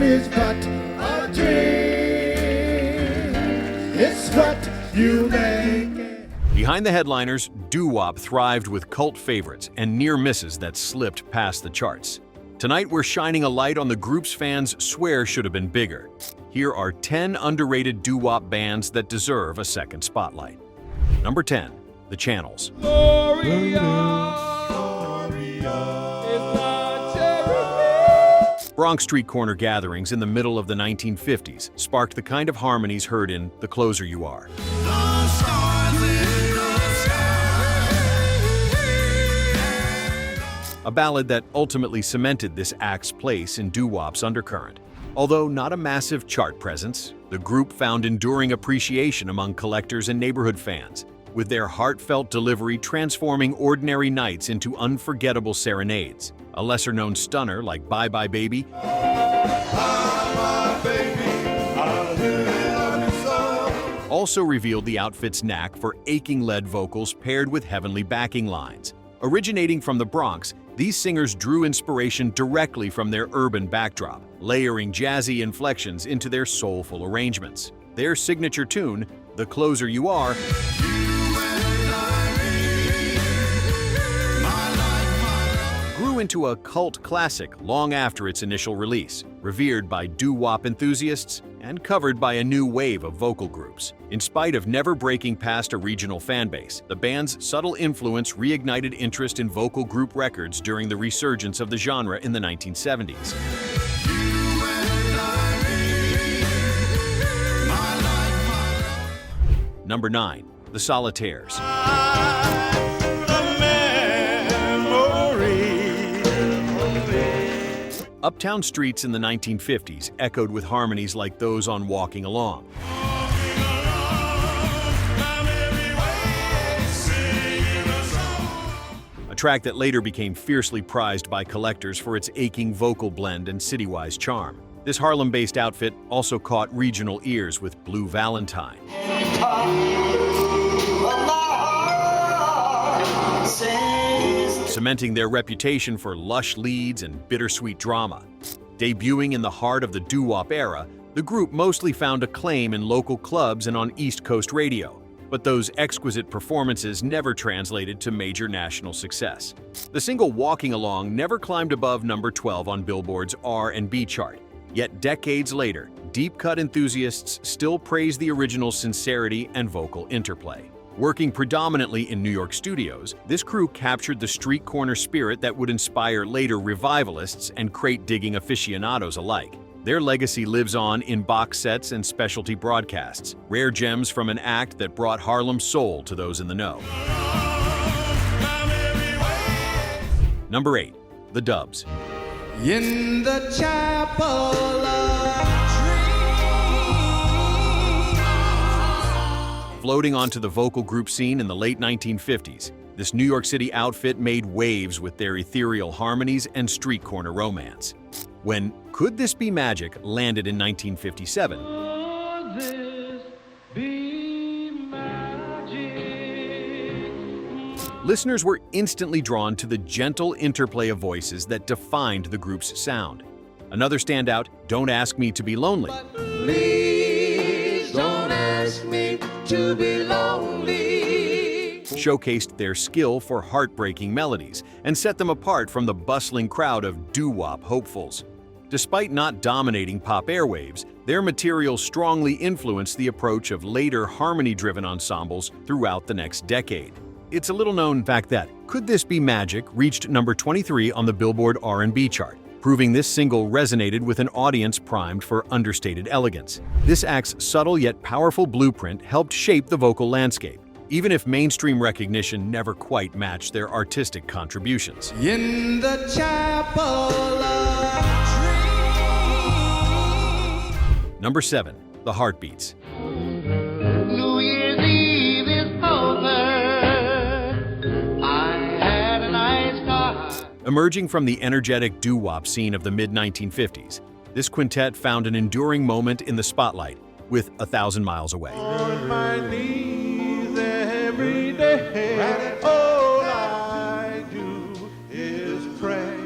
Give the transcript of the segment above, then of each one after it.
life is but a dream. It's what you make it. Behind the headliners, Doo Wop thrived with cult favorites and near misses that slipped past the charts. Tonight we're shining a light on the groups fans swear should have been bigger. Here are 10 underrated Doo Wop bands that deserve a second spotlight. Number 10, The Channels. Bronx street corner gatherings in the middle of the 1950s sparked the kind of harmonies heard in The Closer You Are. A ballad that ultimately cemented this act's place in doo wop's undercurrent. Although not a massive chart presence, the group found enduring appreciation among collectors and neighborhood fans, with their heartfelt delivery transforming ordinary nights into unforgettable serenades. A lesser-known stunner like Bye Bye Baby also revealed the outfit's knack for aching lead vocals paired with heavenly backing lines. Originating from the Bronx, these singers drew inspiration directly from their urban backdrop, layering jazzy inflections into their soulful arrangements. Their signature tune, The Closer You Are, grew into a cult classic long after its initial release, revered by doo wop enthusiasts and covered by a new wave of vocal groups. In spite of never breaking past a regional fanbase, the band's subtle influence reignited interest in vocal group records during the resurgence of the genre in the 1970s. Number 9, The Solitaires. Uptown streets in the 1950s echoed with harmonies like those on Walking Along. A track that later became fiercely prized by collectors for its aching vocal blend and city-wise charm. This Harlem-based outfit also caught regional ears with Blue Valentine, cementing their reputation for lush leads and bittersweet drama. Debuting in the heart of the doo wop era, the group mostly found acclaim in local clubs and on East Coast radio, but those exquisite performances never translated to major national success. The single Walking Along never climbed above number 12 on Billboard's R&B chart, yet decades later, deep-cut enthusiasts still praise the original's sincerity and vocal interplay. Working predominantly in New York studios, this crew captured the street corner spirit that would inspire later revivalists and crate-digging aficionados alike. Their legacy lives on in box sets and specialty broadcasts, rare gems from an act that brought Harlem's soul to those in the know. Number 8, The Dubs. In the chapel of Floating onto the vocal group scene in the late 1950s, this New York City outfit made waves with their ethereal harmonies and street corner romance. When Could This Be Magic landed in 1957, listeners were instantly drawn to the gentle interplay of voices that defined the group's sound. Another standout, Don't Ask Me to Be Lonely, Please don't ask me to be lonely, showcased their skill for heartbreaking melodies and set them apart from the bustling crowd of doo wop hopefuls. Despite not dominating pop airwaves, their material strongly influenced the approach of later harmony-driven ensembles throughout the next decade. It's a little-known fact that Could This Be Magic reached number 23 on the Billboard R&B chart, proving this single resonated with an audience primed for understated elegance. This act's subtle yet powerful blueprint helped shape the vocal landscape, even if mainstream recognition never quite matched their artistic contributions. in the chapel of Number 7, The Heartbeats. New Year's Eve is over. I had a nice time. Emerging from the energetic doo wop scene of the mid-1950s, this quintet found an enduring moment in the spotlight with 1,000 Miles Away. On my knees every day. All I do is pray.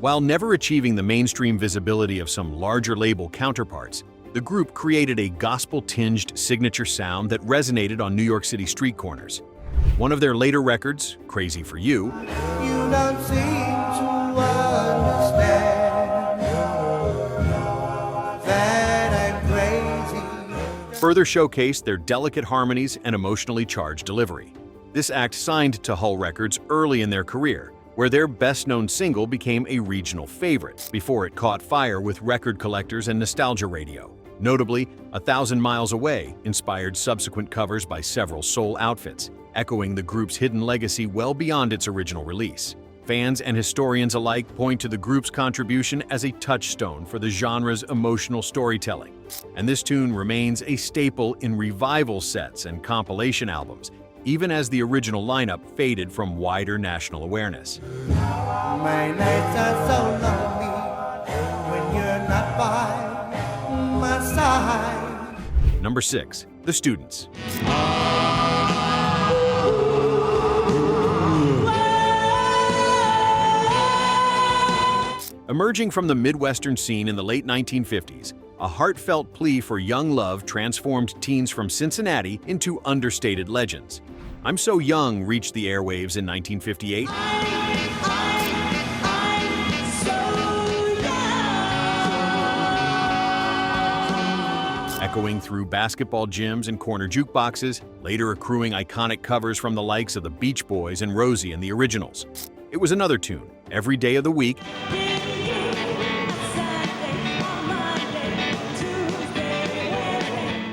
While never achieving the mainstream visibility of some larger label counterparts, the group created a gospel-tinged signature sound that resonated on New York City street corners. One of their later records, Crazy for You, You don't seem to understand that I'm crazy. further showcased their delicate harmonies and emotionally charged delivery. This act signed to Hull Records early in their career, where their best-known single became a regional favorite before it caught fire with record collectors and nostalgia radio. Notably, 1,000 Miles Away inspired subsequent covers by several soul outfits, echoing the group's hidden legacy well beyond its original release. Fans and historians alike point to the group's contribution as a touchstone for the genre's emotional storytelling, and this tune remains a staple in revival sets and compilation albums, even as the original lineup faded from wider national awareness. My nights are so lonely when you're not by my side. Number 6. The Students. Emerging from the Midwestern scene in the late 1950s, a heartfelt plea for young love transformed teens from Cincinnati into understated legends. I'm So Young reached the airwaves in 1958. Echoing through basketball gyms and corner jukeboxes, later accruing iconic covers from the likes of the Beach Boys and Rosie and the Originals. It was another tune, every day of the week,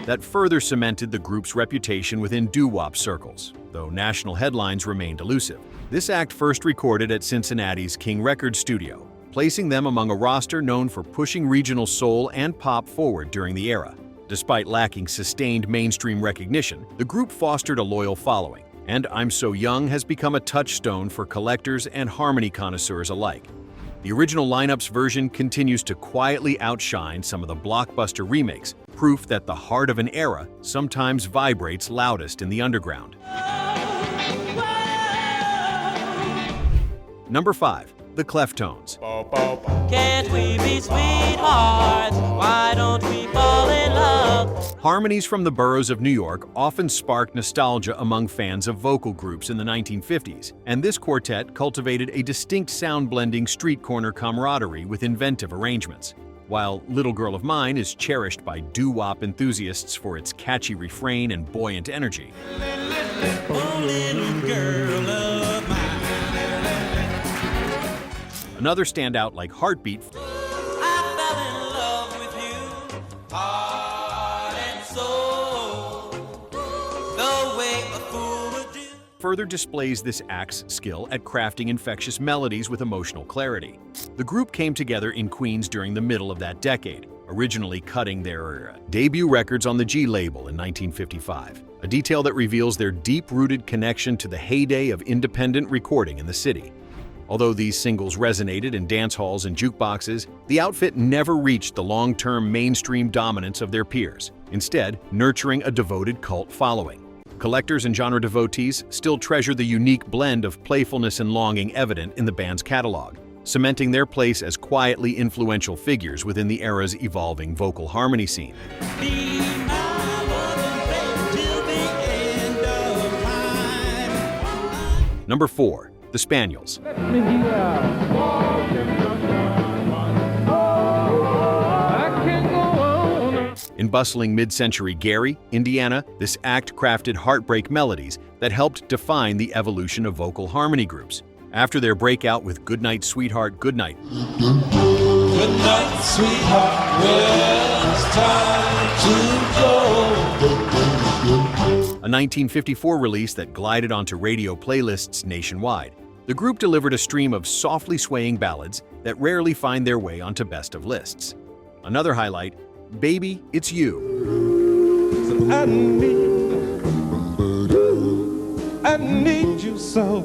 that further cemented the group's reputation within Doo Wop circles, though national headlines remained elusive. This act first recorded at Cincinnati's King Records studio, placing them among a roster known for pushing regional soul and pop forward during the era. Despite lacking sustained mainstream recognition, the group fostered a loyal following, and I'm So Young has become a touchstone for collectors and harmony connoisseurs alike. The original lineup's version continues to quietly outshine some of the blockbuster remakes, proof that the heart of an era sometimes vibrates loudest in the underground. Number 5. The Cleftones. Can't we be sweethearts? Why don't we fall in love? Harmonies from the boroughs of New York often sparked nostalgia among fans of vocal groups in the 1950s, and this quartet cultivated a distinct sound-blending street corner camaraderie with inventive arrangements. While Little Girl of Mine is cherished by Doo Wop enthusiasts for its catchy refrain and buoyant energy, Oh, little girl of mine. another standout like Heartbeat I fell in love with you, heart and soul, the way a fool would do. further displays this act's skill at crafting infectious melodies with emotional clarity. The group came together in Queens during the middle of that decade, originally cutting their debut records on the G label in 1955, a detail that reveals their deep-rooted connection to the heyday of independent recording in the city. Although these singles resonated in dance halls and jukeboxes, the outfit never reached the long-term mainstream dominance of their peers, instead nurturing a devoted cult following. Collectors and genre devotees still treasure the unique blend of playfulness and longing evident in the band's catalog, cementing their place as quietly influential figures within the era's evolving vocal harmony scene. Be my lover, babe, till the end of time. Number 4. The Spaniels. In bustling mid-century Gary, Indiana, this act crafted heartbreak melodies that helped define the evolution of vocal harmony groups. After their breakout with Goodnight Sweetheart, Goodnight, Good night, sweetheart. Well, it's time to go. a 1954 release that glided onto radio playlists nationwide, the group delivered a stream of softly swaying ballads that rarely find their way onto best-of lists. Another highlight, Baby, It's You, I need you so,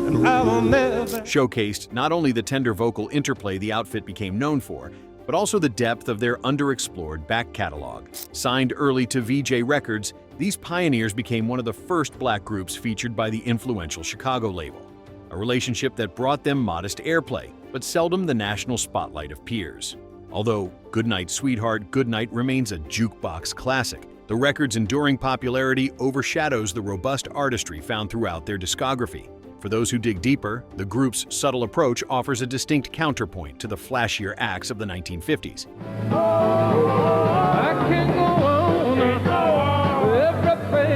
and I will never. showcased not only the tender vocal interplay the outfit became known for, but also the depth of their underexplored back catalog. Signed early to VJ Records, these pioneers became one of the first black groups featured by the influential Chicago label. a relationship that brought them modest airplay, but seldom the national spotlight of peers. Although Goodnight Sweetheart, Goodnight remains a jukebox classic, the record's enduring popularity overshadows the robust artistry found throughout their discography. For those who dig deeper, the group's subtle approach offers a distinct counterpoint to the flashier acts of the 1950s. I can't go on everything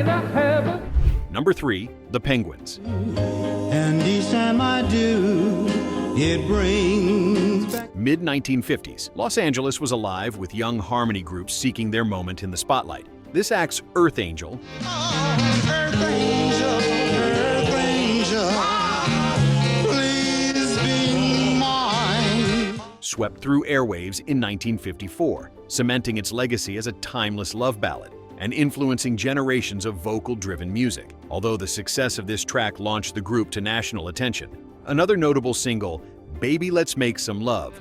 I have. Number 3, The Penguins. And each time I do, it brings back. Mid-1950s, Los Angeles was alive with young harmony groups seeking their moment in the spotlight. This act's Earth Angel Earth angel, please be mine. swept through airwaves in 1954, cementing its legacy as a timeless love ballad and influencing generations of vocal-driven music. Although the success of this track launched the group to national attention, another notable single, Baby Let's Make Some Love,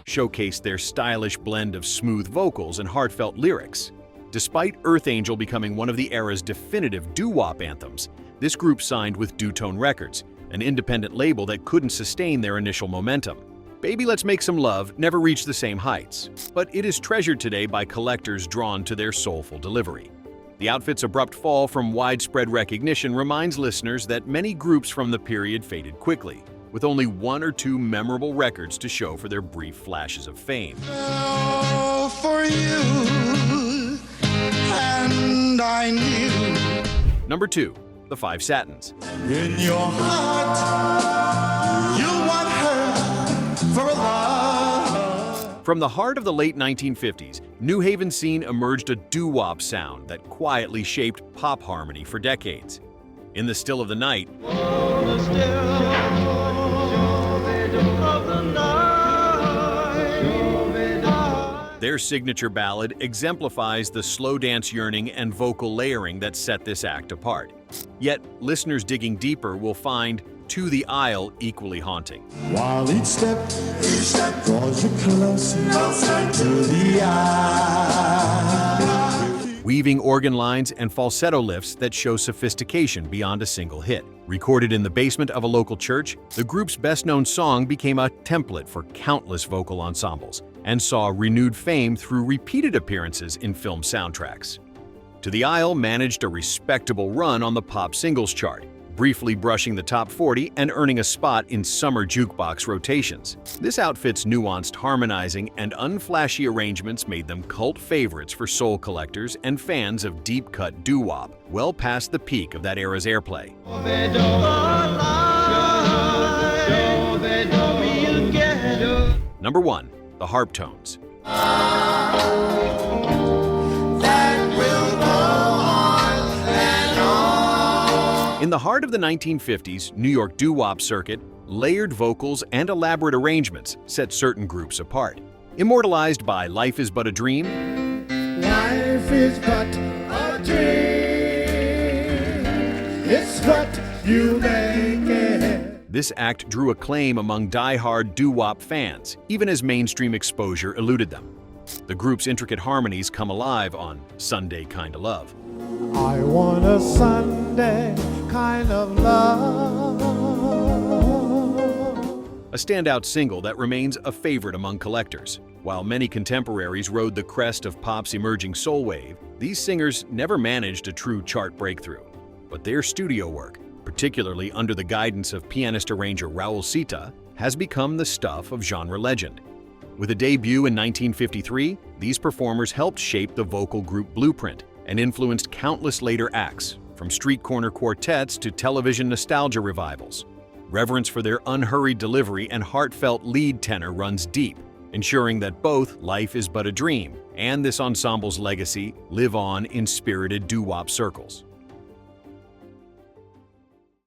showcased their stylish blend of smooth vocals and heartfelt lyrics. Despite Earth Angel becoming one of the era's definitive doo-wop anthems, this group signed with Doo-Tone Records, an independent label that couldn't sustain their initial momentum. Baby Let's Make Some Love never reached the same heights, but it is treasured today by collectors drawn to their soulful delivery. The outfit's abrupt fall from widespread recognition reminds listeners that many groups from the period faded quickly, with only 1 or 2 memorable records to show for their brief flashes of fame. Oh, for you, and I knew. Number 2, The Five Satins. In your heart, you want her for a love. From the heart of the late 1950s, New Haven scene emerged a doo-wop sound that quietly shaped pop harmony for decades. In the still of the night, their signature ballad exemplifies the slow dance yearning and vocal layering that set this act apart. Yet, listeners digging deeper will find To the Aisle equally haunting. While each step draws you closer to the aisle. Weaving organ lines and falsetto lifts that show sophistication beyond a single hit. Recorded in the basement of a local church, the group's best-known song became a template for countless vocal ensembles and saw renewed fame through repeated appearances in film soundtracks. To the Aisle managed a respectable run on the pop singles chart, briefly brushing the top 40 and earning a spot in summer jukebox rotations. This outfit's nuanced harmonizing and unflashy arrangements made them cult favorites for soul collectors and fans of deep-cut doo-wop, well past the peak of that era's airplay. Number 1, The Harptones. In the heart of the 1950s New York doo-wop circuit, layered vocals and elaborate arrangements set certain groups apart. Immortalized by Life Is But a Dream, Life is but a dream. It's what you make it. this act drew acclaim among die-hard doo-wop fans, even as mainstream exposure eluded them. The group's intricate harmonies come alive on Sunday Kinda Love. I want a Sunday kind of love. A standout single that remains a favorite among collectors. While many contemporaries rode the crest of pop's emerging soul wave, these singers never managed a true chart breakthrough. But their studio work, particularly under the guidance of pianist-arranger Raul Sita, has become the stuff of genre legend. With a debut in 1953, these performers helped shape the vocal group blueprint and influenced countless later acts, from street corner quartets to television nostalgia revivals. Reverence for their unhurried delivery and heartfelt lead tenor runs deep, ensuring that both Life Is But a Dream and this ensemble's legacy live on in spirited doo-wop circles.